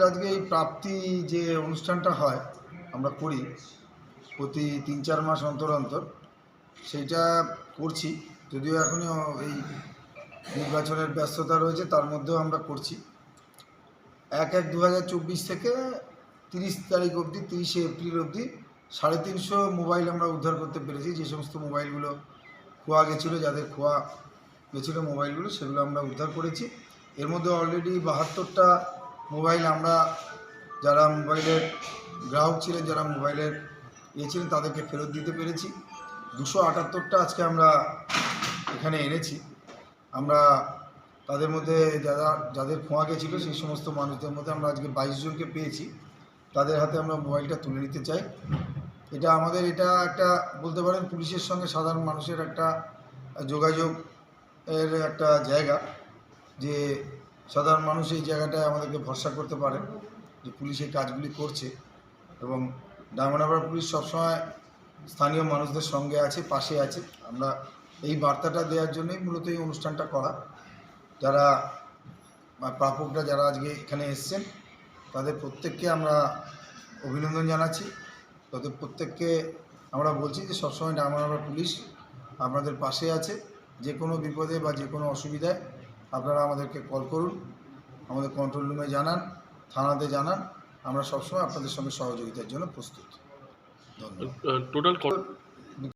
আজকে এই প্রাপ্তি যে অনুষ্ঠানটা হয় আমরা করি প্রতি ৩-৪ মাস অন্তর অন্তর, সেইটা করছি। যদিও এখনও এই নির্বাচনের ব্যস্ততা রয়েছে, তার মধ্যেও আমরা করছি। ১/১/২০২৪ থেকে ৩০ তারিখ অবধি, ৩০শে এপ্রিল অবধি ৩৫০ মোবাইল আমরা উদ্ধার করতে পেরেছি। যে সমস্ত মোবাইলগুলো খোয়া গেছিলো, যাদের খোয়া গেছিলো মোবাইলগুলো, সেগুলো আমরা উদ্ধার করেছি। এর মধ্যে অলরেডি ৭২টা মোবাইল আমরা, যারা মোবাইলের গ্রাহক ছিলেন, যারা মোবাইলের ছিলেন, তাদেরকে ফেরত দিতে পেরেছি। ২৭৮টা আজকে আমরা এখানে এনেছি। আমরা তাদের মধ্যে যাদের খোয়া গেছিলো সেই সমস্ত মানুষদের মধ্যে আমরা আজকে ২২ জনকে পেয়েছি। তাদের হাতে আমরা মোবাইলটা তুলে নিতে চাই। এটা একটা বলতে পারেন পুলিশের সঙ্গে সাধারণ মানুষের একটা যোগাযোগের একটা জায়গা, যে সাধারণ মানুষ এই জায়গাটায় আমাদেরকে ভরসা করতে পারে যে পুলিশ এই কাজগুলি করছে। এবং ডায়মন্ড পুলিশ সবসময় স্থানীয় মানুষদের সঙ্গে আছে, পাশে আছে। আমরা এই বার্তাটা দেওয়ার জন্যই মূলত এই অনুষ্ঠানটা করা। যারা প্রাপকরা যারা আজকে এখানে এসছেন, তাদের প্রত্যেককে আমরা অভিনন্দন জানাচ্ছি। তাদের প্রত্যেককে আমরা বলছি যে সবসময় ডায়মন্ড পুলিশ আপনাদের পাশে আছে। যে কোনো বিপদে বা যে কোনো অসুবিধায় আপনারা আমাদেরকে কল করুন, আমাদের কন্ট্রোল রুমে জানান, থানাতে জানান। আমরা সবসময় আপনাদের সঙ্গে সহযোগিতার জন্য প্রস্তুত। ধন্যবাদ। টোটাল